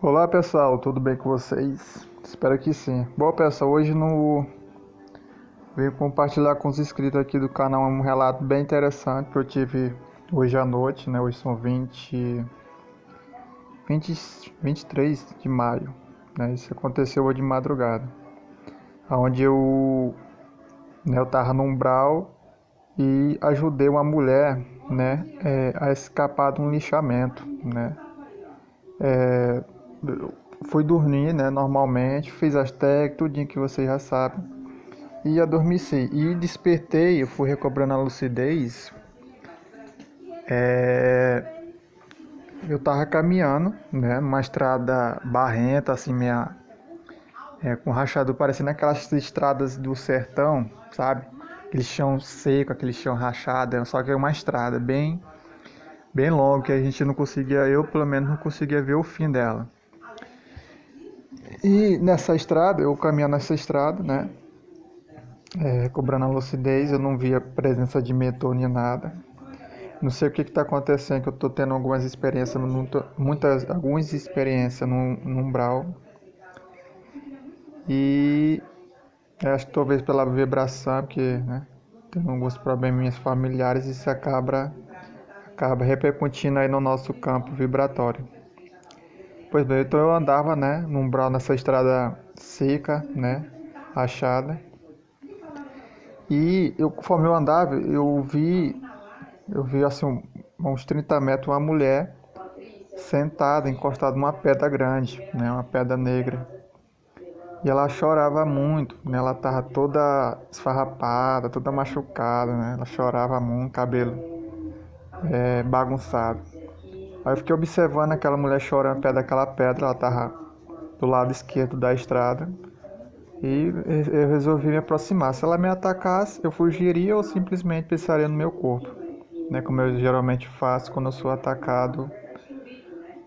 Olá pessoal, tudo bem com vocês? Espero que sim. Bom pessoal, hoje venho compartilhar com os inscritos aqui do canal um relato bem interessante que eu tive hoje à noite, né? Hoje são 23 de maio, né? Isso aconteceu hoje de madrugada, onde eu tava no umbral e ajudei uma mulher, né? A escapar de um lixamento, né? Eu fui dormir, né? Normalmente, fiz as técnicas, tudinho que vocês já sabem. E adormeci. E despertei, eu fui recobrando a lucidez. Eu tava caminhando, né? Numa estrada barrenta, assim, com rachadura, parecendo aquelas estradas do sertão, sabe? Aquele chão seco, aquele chão rachado. Só que é uma estrada bem longa, que a gente não conseguia, eu pelo menos não conseguia ver o fim dela. E nessa estrada, eu caminhando nessa estrada, né? Cobrando a lucidez, eu não via presença de metrô nem nada. Não sei o que está acontecendo, que eu estou tendo algumas experiências, algumas experiências no umbral. E acho que talvez pela vibração, porque, né, tendo alguns probleminhas familiares, isso acaba repercutindo aí no nosso campo vibratório. Pois bem, então eu andava, né, no umbral, nessa estrada seca, né, rachada. E conforme eu andava, eu vi assim, uns 30 metros, uma mulher sentada, encostada numa pedra grande, né, uma pedra negra. E ela chorava muito, né, ela estava toda esfarrapada, toda machucada, né, ela chorava muito, cabelo bagunçado. Aí eu fiquei observando aquela mulher chorando perto daquela pedra, ela estava do lado esquerdo da estrada. E eu resolvi me aproximar. Se ela me atacasse, eu fugiria ou simplesmente pensaria no meu corpo, né, como eu geralmente faço quando eu sou atacado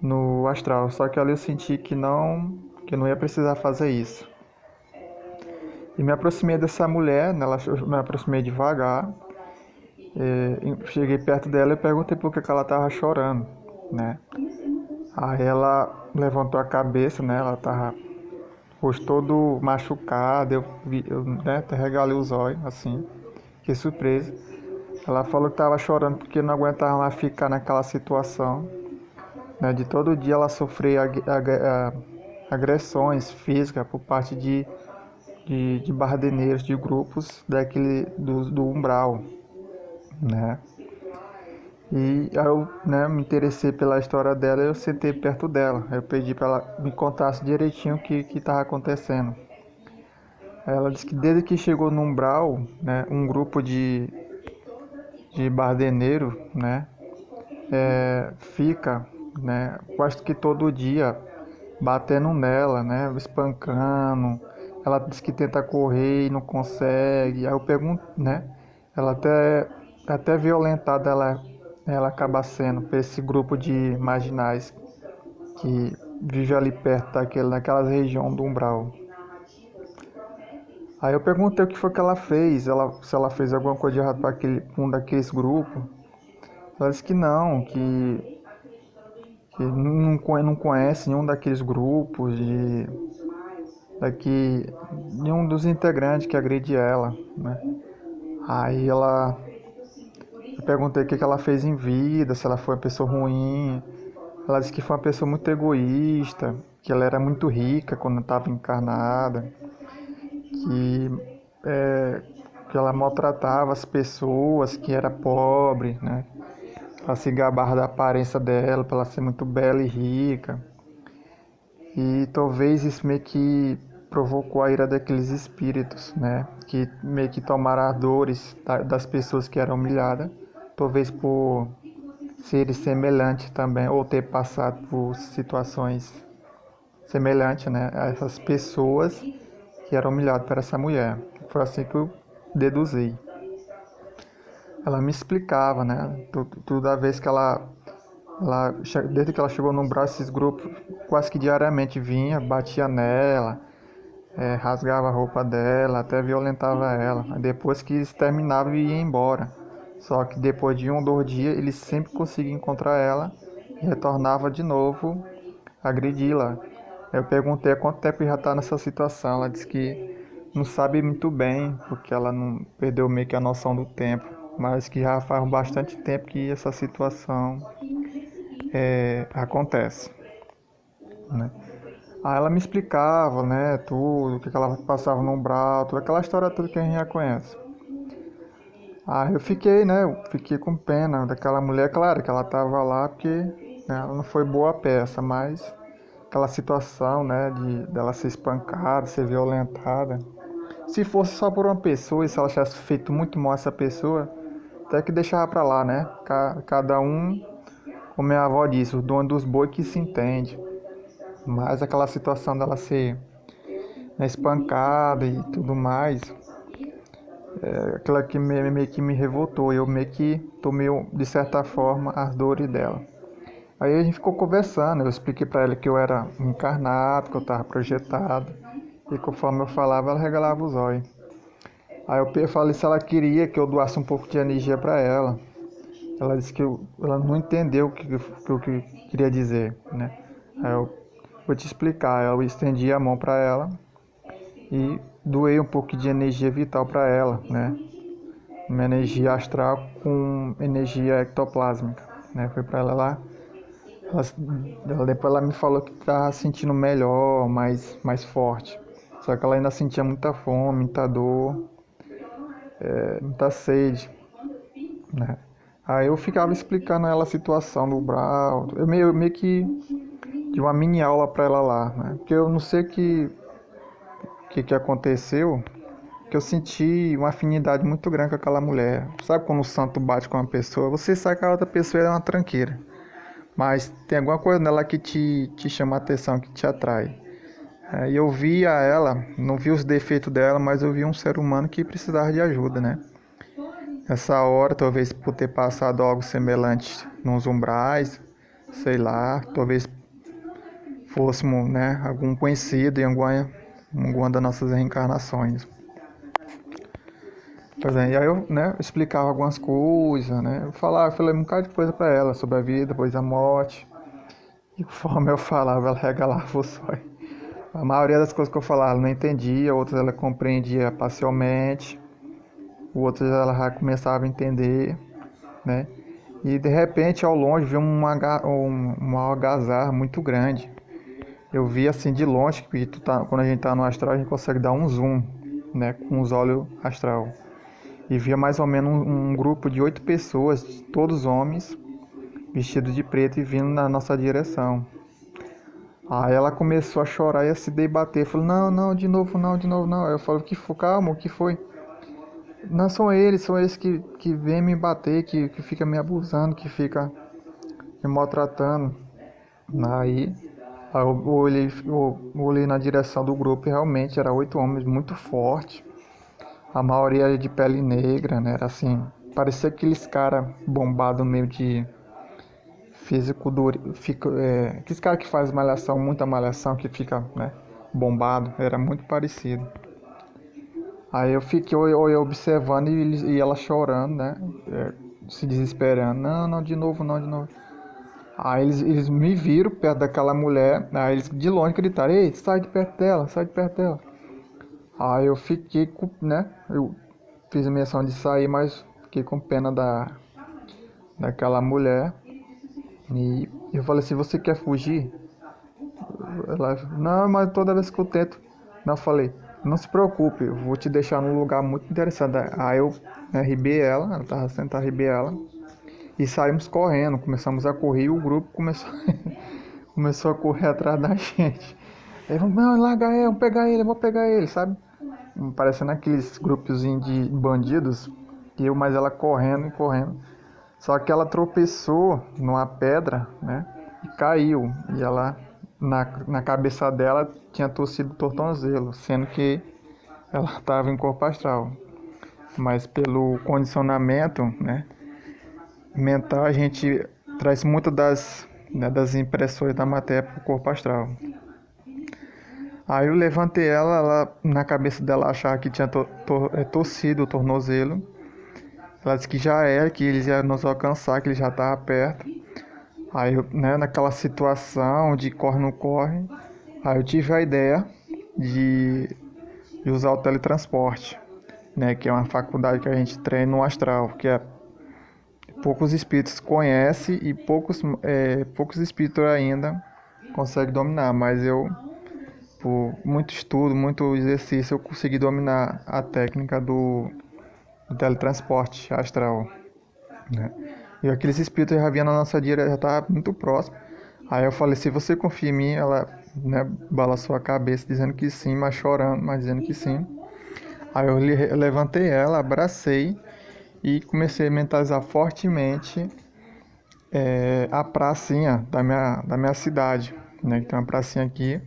no astral. Só que ali eu senti que não ia precisar fazer isso. E me aproximei dessa mulher, né, eu me aproximei devagar. Cheguei perto dela e perguntei por que ela estava chorando, né? Aí ela levantou a cabeça, né? Ela estava o rosto todo machucado. Né, até regalei os olhos, assim. Fiquei surpreso. Ela falou que estava chorando porque não aguentava mais ficar naquela situação, né? De todo dia ela sofrer agressões físicas por parte de bardeneiros, de grupos do umbral, né? E aí eu, né, me interessei pela história dela e eu sentei perto dela. Eu pedi para ela me contasse direitinho o que estava acontecendo. Ela disse que desde que chegou no umbral, né, um grupo de bardeneiros, né, fica, né, quase que todo dia batendo nela, né, espancando. Ela diz que tenta correr e não consegue. Aí eu pergunto, né, ela até violentada ela acaba sendo por esse grupo de marginais que vive ali perto naquela região do umbral. Aí eu perguntei o que foi que ela fez, se ela fez alguma coisa de errado para um daqueles grupos. Ela disse que não, que não conhece nenhum daqueles grupos, nenhum dos integrantes que agride ela, né? Aí eu perguntei o que ela fez em vida, se ela foi uma pessoa ruim. Ela disse que foi uma pessoa muito egoísta, que ela era muito rica quando estava encarnada, que, é, que ela maltratava as pessoas, que era pobre, né? Ela se gabava da aparência dela, para ela ser muito bela e rica. E talvez isso meio que provocou a ira daqueles espíritos, né? Que meio que tomaram as dores das pessoas que eram humilhadas, talvez por serem semelhantes também, ou ter passado por situações semelhantes, né? A essas pessoas que eram humilhadas por essa mulher. Foi assim que eu deduzi. Ela me explicava, né? Toda vez que desde que ela chegou no braço, esses grupos quase que diariamente vinha, batia nela, rasgava a roupa dela, até violentava ela. Depois que eles terminavam e ia embora. Só que depois de 1 ou 2 dias, eles sempre conseguiam encontrar ela e retornava de novo agredi-la. Eu perguntei há quanto tempo já está nessa situação. Ela disse que não sabe muito bem, porque ela não perdeu meio que a noção do tempo, mas que já faz bastante tempo que essa situação acontece, né? Aí ela me explicava, né, tudo, o que ela passava no umbral, toda aquela história toda que a gente já conhece. Aí eu fiquei, né, eu fiquei com pena daquela mulher, claro que ela tava lá porque, né, ela não foi boa peça, mas aquela situação, né, dela ser espancada, ser violentada. Se fosse só por uma pessoa e se ela tivesse feito muito mal a essa pessoa, até que deixava pra lá, né? Cada um, como minha avó disse, o dono dos bois que se entende. Mas aquela situação dela ser, né, espancada e tudo mais, aquela que meio que me revoltou. Eu meio que tomei, de certa forma, as dores dela. Aí a gente ficou conversando, eu expliquei pra ela que eu era encarnado, que eu tava projetado. E conforme eu falava, ela regalava os olhos. Aí eu falei se ela queria que eu doasse um pouco de energia pra ela. Ela disse que ela não entendeu o que eu queria dizer, né? Aí eu vou te explicar. Eu estendi a mão pra ela e doei um pouco de energia vital pra ela, né? Uma energia astral com energia ectoplásmica, né? Foi pra ela lá. Depois ela me falou que estava sentindo melhor, mais forte. Só que ela ainda sentia muita fome, muita dor, muita sede, né? Aí eu ficava explicando a ela a situação do Brau. Eu meio que de uma mini aula para ela lá, né? Porque eu não sei o que aconteceu, que eu senti uma afinidade muito grande com aquela mulher. Sabe quando o santo bate com uma pessoa? Você sabe que a outra pessoa é uma tranqueira. Mas tem alguma coisa nela que te chama a atenção, que te atrai. E eu via ela, não vi os defeitos dela, mas eu vi um ser humano que precisava de ajuda, né? Essa hora, talvez por ter passado algo semelhante nos umbrais, sei lá, talvez fôssemos, né, algum conhecido em alguma das nossas reencarnações. Pois é, e aí eu, né, explicava algumas coisas, né? Eu falei um bocado de coisa pra ela sobre a vida, depois a morte. E conforme eu falava, ela regalava os olhos. A maioria das coisas que eu falava ela não entendia, outras ela compreendia parcialmente, outras ela já começava a entender, né? E de repente ao longe vi uma algazarra muito grande. Eu vi assim de longe, que quando a gente tá no astral a gente consegue dar um zoom, né, com os olhos astral. E via mais ou menos um grupo de 8 pessoas, todos homens, vestidos de preto e vindo na nossa direção. Aí ela começou a chorar e a se debater. Falou, não, não, de novo não, de novo não. Aí eu falei, o que foi? Calma, o que foi? Não, são eles que vêm me bater, que fica me abusando, que fica me maltratando. Aí eu olhei na direção do grupo e realmente eram 8 homens muito fortes. A maioria de pele negra, né? Era assim, parecia aqueles caras bombados meio de físico duro. Aqueles caras que faz malhação, muita malhação, que fica, né, bombado. Era muito parecido. Aí eu fiquei observando e ela chorando, né? Se desesperando. Não, não, de novo, não, de novo. Aí eles me viram perto daquela mulher. Aí eles de longe gritaram, ei, sai de perto dela, sai de perto dela. Aí eu fiquei com, né? Eu fiz a menção de sair, mas fiquei com pena daquela mulher. E eu falei assim, você quer fugir? Ela, não, mas toda vez que eu tento. Não, eu falei, não se preocupe, eu vou te deixar num lugar muito interessante. Aí eu, né, arribei ela tava sentada, arribei ela. E saímos correndo, começamos a correr e o grupo começou a correr atrás da gente. Aí vamos, não, larga ele, vou pegar ele, sabe? Parecendo aqueles grupozinhos de bandidos. E eu, mais ela correndo e correndo. Só que ela tropeçou numa pedra, né? E caiu. E ela, na cabeça dela, tinha torcido o tornozelo, sendo que ela estava em corpo astral. Mas pelo condicionamento, né, mental, a gente traz muito das impressões da matéria para o corpo astral. Aí eu levantei ela na cabeça dela achava que tinha torcido o tornozelo. Ela disse que já era, que eles iam nos alcançar, que ele já estava perto. Aí, né, naquela situação de corre não corre, aí eu tive a ideia de, de usar o teletransporte, né, que é uma faculdade que a gente treina no astral, que é poucos espíritos conhecem e poucos espíritos ainda conseguem dominar, mas eu, por muito estudo, muito exercício, eu consegui dominar a técnica do teletransporte astral, né? E aqueles espíritos já vinham na nossa direção, já estava muito próximo. Aí eu falei, se você confia em mim, ela, né, balançou a cabeça dizendo que sim, mas chorando, mas dizendo que sim. Aí eu levantei ela, abracei e comecei a mentalizar fortemente a pracinha da minha cidade, né? Que tem uma pracinha aqui.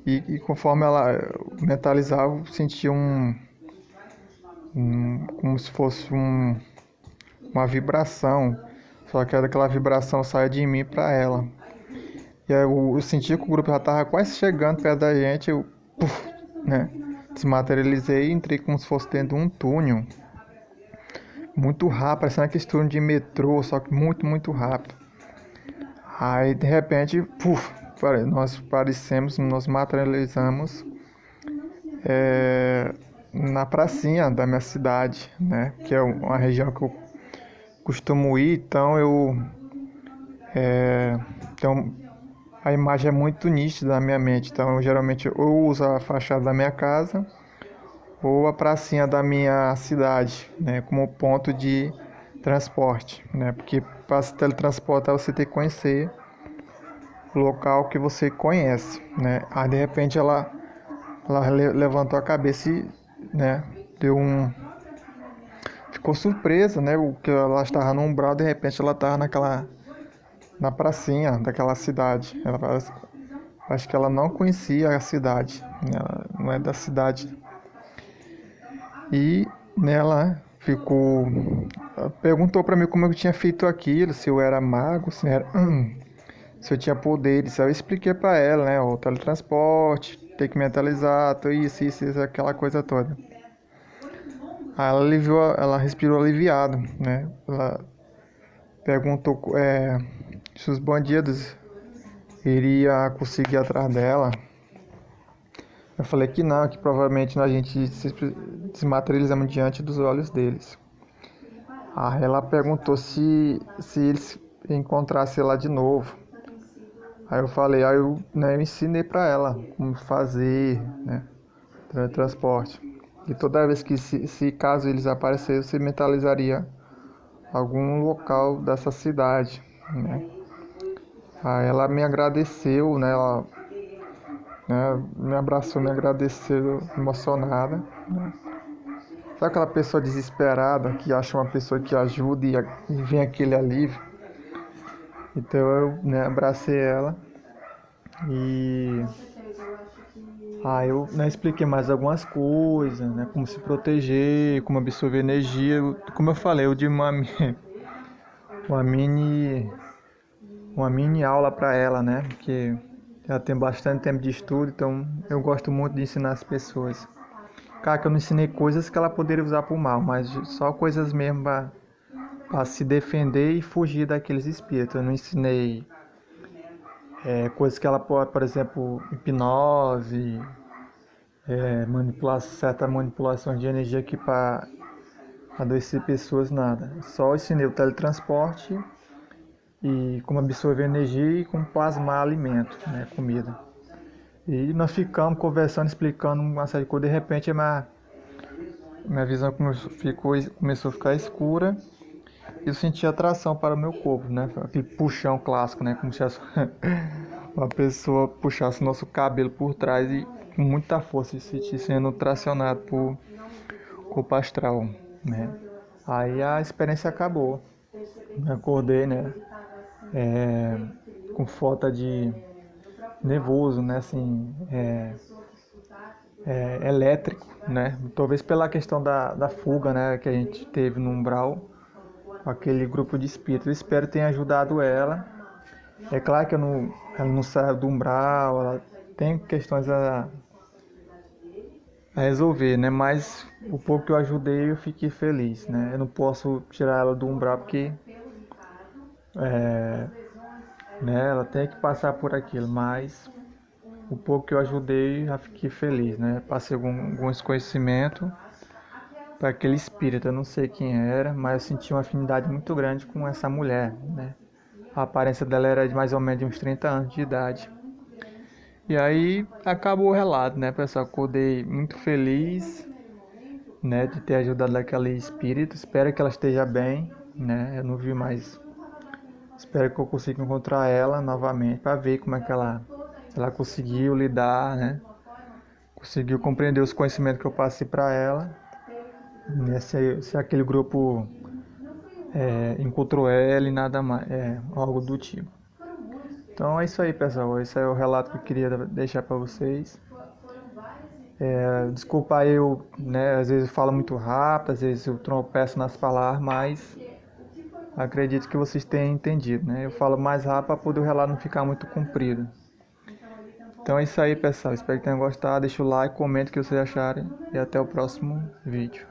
E conforme ela mentalizava, eu sentia como se fosse uma vibração. Só que aquela vibração saia de mim para ela. E aí eu senti que o grupo já estava quase chegando perto da gente. Eu, puf, né? Desmaterializei e entrei como se fosse dentro de um túnel. Muito rápido, parecendo aquele túnel de metrô, só que muito, muito rápido. Aí de repente, puf, nós aparecemos, nós materializamos na pracinha da minha cidade, né? Que é uma região que eu costumo ir, então então a imagem é muito nítida na minha mente. Então eu geralmente ou uso a fachada da minha casa ou a pracinha da minha cidade, né? Como ponto de transporte, né? Porque para se teletransportar você tem que conhecer o local que você conhece, né? Aí de repente ela levantou a cabeça e, né, ficou surpresa, né? O que ela estava no umbral, de repente ela estava na pracinha daquela cidade. Acho que ela não conhecia a cidade, né? Ela não é da cidade. E nela ficou, ela perguntou para mim como eu tinha feito aquilo, se eu era mago, se eu tinha poderes. Aí eu expliquei para ela, né? O teletransporte, ter que mentalizar, isso, aquela coisa toda. Aí ela respirou aliviado, né? Ela perguntou se os bandidos iriam conseguir atrás dela. Eu falei que não, que provavelmente a gente se desmaterializamos diante dos olhos deles. Aí ela perguntou se eles encontrassem lá de novo. Aí eu, né, eu ensinei para ela como fazer, né, transporte. E toda vez que se caso eles aparecessem, você mentalizaria algum local dessa cidade, né? Aí ela me agradeceu, né? Ela, né, me abraçou, me agradeceu, emocionada, né? Sabe aquela pessoa desesperada que acha uma pessoa que ajuda e vem aquele alívio? Então eu, né, abracei ela e eu, né, expliquei mais algumas coisas, né, como se proteger, como absorver energia. Como eu falei, eu dei uma mini uma mini aula para ela, né? Porque ela tem bastante tempo de estudo, então eu gosto muito de ensinar as pessoas. Claro que eu não ensinei coisas que ela poderia usar para o mal, mas só coisas mesmo para se defender e fugir daqueles espíritos. Eu não ensinei coisas que ela pode, por exemplo, hipnose, certa manipulação de energia aqui para adoecer pessoas, nada. Só ensinei o teletransporte e como absorver energia e como plasmar alimento, né, comida. E nós ficamos conversando, explicando uma série de coisas. De repente minha visão começou a ficar escura e eu senti atração para o meu corpo, né? Aquele puxão clássico, né? Como se uma pessoa puxasse o nosso cabelo por trás e com muita força, se sendo tracionado por corpo astral, né? Aí a experiência acabou. Me acordei, né? Com falta de nervoso, né? Assim, elétrico, né? Talvez pela questão da fuga, né? Que a gente teve no umbral, aquele grupo de espíritos. Eu espero que tenha ajudado ela. É claro que ela não saiu do umbral, ela tem questões a resolver, né? Mas o pouco que eu ajudei, eu fiquei feliz, né? Eu não posso tirar ela do umbral porque né? Ela tem que passar por aquilo, mas o pouco que eu ajudei, já fiquei feliz, né? Passei alguns conhecimentos para aquele espírito. Eu não sei quem era, mas eu senti uma afinidade muito grande com essa mulher, né? A aparência dela era de mais ou menos de uns 30 anos de idade. E aí acabou o relato, né, pessoal? Acordei muito feliz, né, de ter ajudado aquele espírito. Espero que ela esteja bem, né? Eu não vi mais. Espero que eu consiga encontrar ela novamente para ver como é que ela conseguiu lidar, né? Conseguiu compreender os conhecimentos que eu passei para ela, né? Se aquele grupo encontrou ela e nada mais, algo do tipo. Então é isso aí, pessoal. Esse é o relato que eu queria deixar para vocês. Desculpa eu, né? Às vezes eu falo muito rápido, às vezes eu tropeço nas palavras, mas acredito que vocês tenham entendido, né? Eu falo mais rápido para poder o relato não ficar muito comprido. Então é isso aí, pessoal. Espero que tenham gostado. Deixa o like, comente o que vocês acharem e até o próximo vídeo.